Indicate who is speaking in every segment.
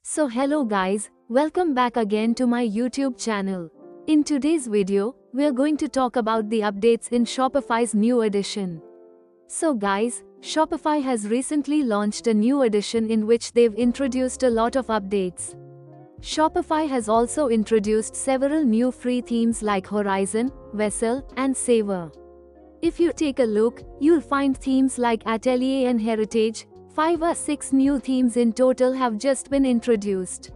Speaker 1: So hello guys, welcome back again to my YouTube channel. In today's video, we are going to talk about the updates in Shopify's new edition. So guys, Shopify has recently launched a new edition in which they've introduced a lot of updates. Shopify has also introduced several new free themes like Horizon, Vessel, and Savor. If you take a look, you'll find themes like Atelier and Heritage. 5 or 6 new themes in total have just been introduced.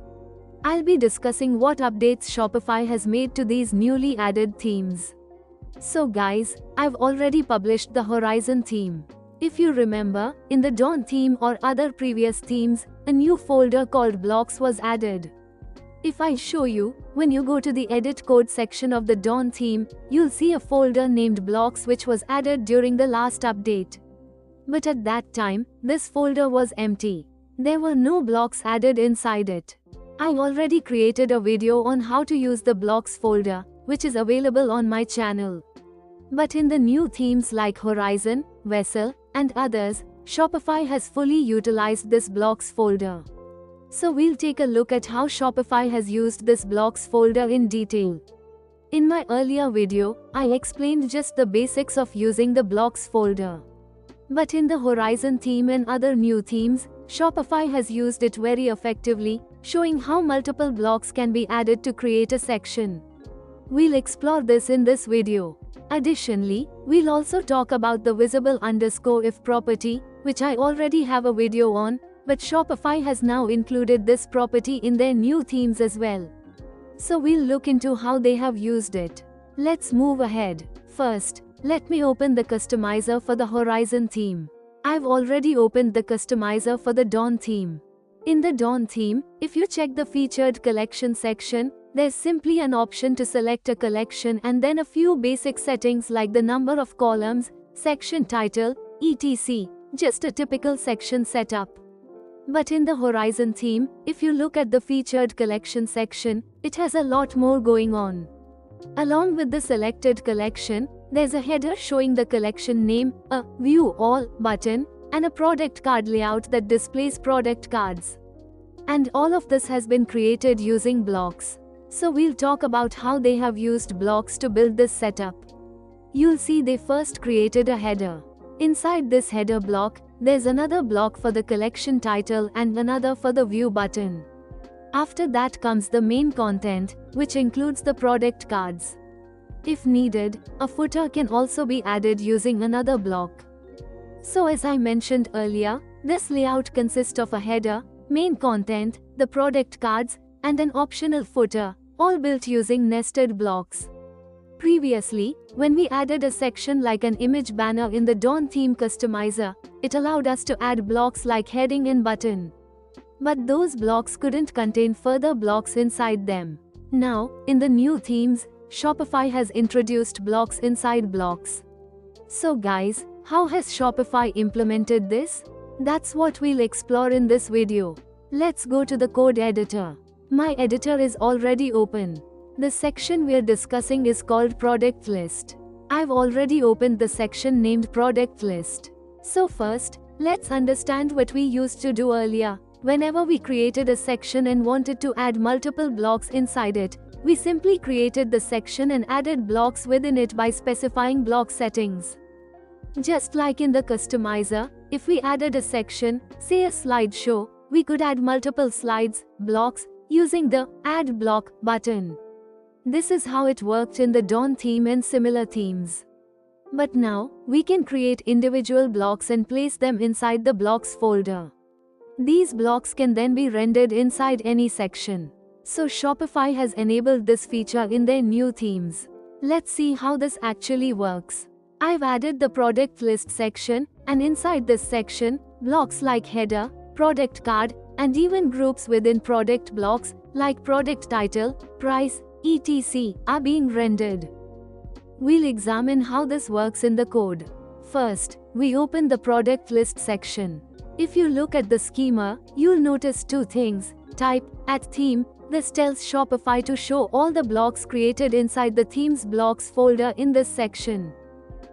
Speaker 1: I'll be discussing what updates Shopify has made to these newly added themes. So guys, I've already published the Horizon theme. If you remember, in the Dawn theme or other previous themes, a new folder called Blocks was added. If I show you, when you go to the edit code section of the Dawn theme, you'll see a folder named Blocks which was added during the last update. But at that time, this folder was empty. There were no blocks added inside it. I already created a video on how to use the blocks folder, which is available on my channel. But in the new themes like Horizon, Vessel, and others, Shopify has fully utilized this blocks folder. So we'll take a look at how Shopify has used this blocks folder in detail. In my earlier video, I explained just the basics of using the blocks folder. But in the Horizon theme and other new themes, Shopify has used it very effectively, showing how multiple blocks can be added to create a section. We'll explore this in this video. Additionally, we'll also talk about the visible_if property, which I already have a video on, but Shopify has now included this property in their new themes as well. So we'll look into how they have used it. Let's move ahead. First, let me open the customizer for the Horizon theme. I've already opened the customizer for the Dawn theme. In the Dawn theme, if you check the featured collection section, there's simply an option to select a collection and then a few basic settings like the number of columns, section title, etc. Just a typical section setup. But in the Horizon theme, if you look at the featured collection section, it has a lot more going on. Along with the selected collection, there's a header showing the collection name, a View All button, and a product card layout that displays product cards. And all of this has been created using blocks. So we'll talk about how they have used blocks to build this setup. You'll see they first created a header. Inside this header block, there's another block for the collection title and another for the View button. After that comes the main content, which includes the product cards. If needed, a footer can also be added using another block. So as I mentioned earlier, this layout consists of a header, main content, the product cards, and an optional footer, all built using nested blocks. Previously, when we added a section like an image banner in the Dawn theme customizer, it allowed us to add blocks like heading and button. But those blocks couldn't contain further blocks inside them. Now, in the new themes, Shopify has introduced blocks inside blocks. So guys, how has Shopify implemented this? That's what we'll explore in this video. Let's go to the code editor. My editor is already open. The section we're discussing is called Product List. I've already opened the section named Product List. So first, let's understand what we used to do earlier. Whenever we created a section and wanted to add multiple blocks inside it, we simply created the section and added blocks within it by specifying block settings. Just like in the customizer, if we added a section, say a slideshow, we could add multiple slides, blocks, using the Add Block button. This is how it worked in the Dawn theme and similar themes. But now, we can create individual blocks and place them inside the blocks folder. These blocks can then be rendered inside any section. So Shopify has enabled this feature in their new themes. Let's see how this actually works. I've added the product list section, and inside this section, blocks like header, product card, and even groups within product blocks, like product title, price, etc. are being rendered. We'll examine how this works in the code. First, we open the product list section. If you look at the schema, you'll notice two things. Type, @theme, this tells Shopify to show all the blocks created inside the themes blocks folder in this section.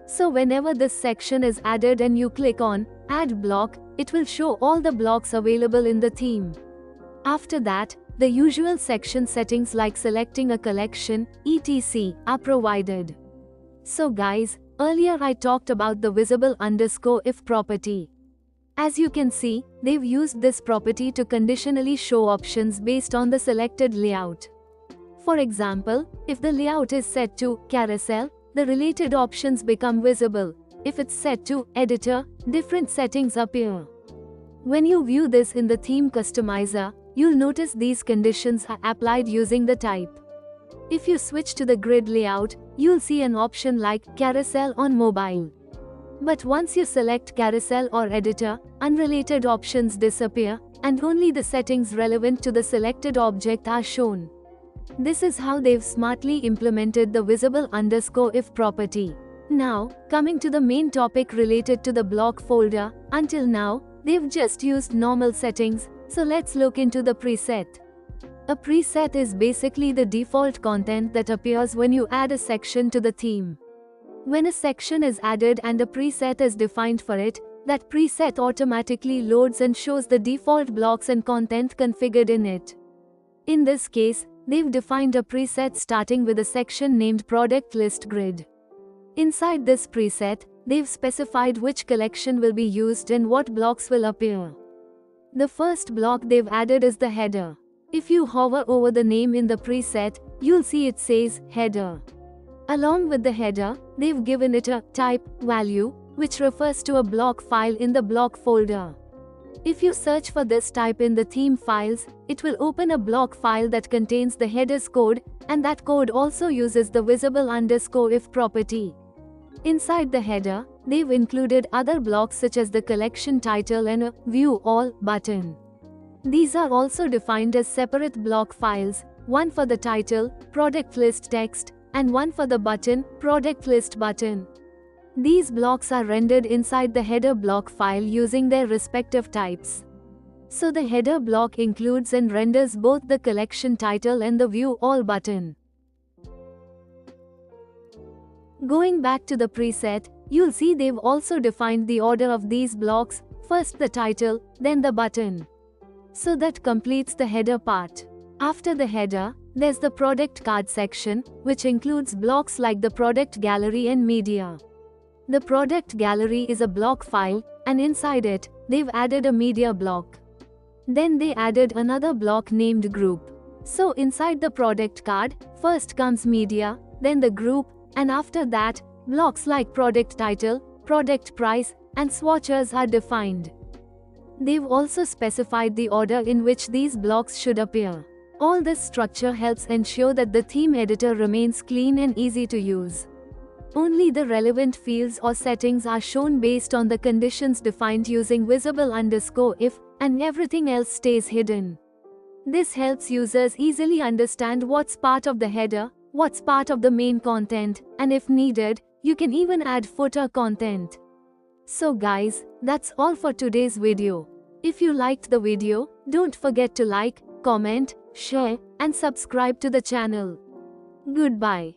Speaker 1: So whenever this section is added and you click on add block, it will show all the blocks available in the theme. After that, the usual section settings like selecting a collection, etc. are provided. So guys, earlier I talked about the visible_if property. As you can see, they've used this property to conditionally show options based on the selected layout. For example, if the layout is set to carousel, the related options become visible. If it's set to editor, different settings appear. When you view this in the theme customizer, you'll notice these conditions are applied using the type. If you switch to the grid layout, you'll see an option like carousel on mobile. But once you select carousel or editor, unrelated options disappear, and only the settings relevant to the selected object are shown. This is how they've smartly implemented the visible_if property. Now, coming to the main topic related to the block folder, until now, they've just used normal settings, so let's look into the preset. A preset is basically the default content that appears when you add a section to the theme. When a section is added and a preset is defined for it, that preset automatically loads and shows the default blocks and content configured in it. In this case, they've defined a preset starting with a section named Product List Grid. Inside this preset, they've specified which collection will be used and what blocks will appear. The first block they've added is the header. If you hover over the name in the preset, you'll see it says header. Along with the header, they've given it a type value, which refers to a block file in the block folder. If you search for this type in the theme files, it will open a block file that contains the header's code, and that code also uses the visible_if property. Inside the header, they've included other blocks such as the collection title and a View All button. These are also defined as separate block files, one for the title, product list text, and one for the button, product list button. These blocks are rendered inside the header block file using their respective types. So the header block includes and renders both the collection title and the View All button. Going back to the preset, you'll see they've also defined the order of these blocks, first the title, then the button. So that completes the header part. After the header, there's the product card section, which includes blocks like the product gallery and media. The product gallery is a block file, and inside it, they've added a media block. Then they added another block named group. So inside the product card, first comes media, then the group, and after that, blocks like product title, product price, and swatches are defined. They've also specified the order in which these blocks should appear. All this structure helps ensure that the theme editor remains clean and easy to use. Only the relevant fields or settings are shown based on the conditions defined using visible_if, and everything else stays hidden. This helps users easily understand what's part of the header, what's part of the main content, and if needed, you can even add footer content. So guys, that's all for today's video. If you liked the video, don't forget to like, comment, share, and subscribe to the channel. Goodbye.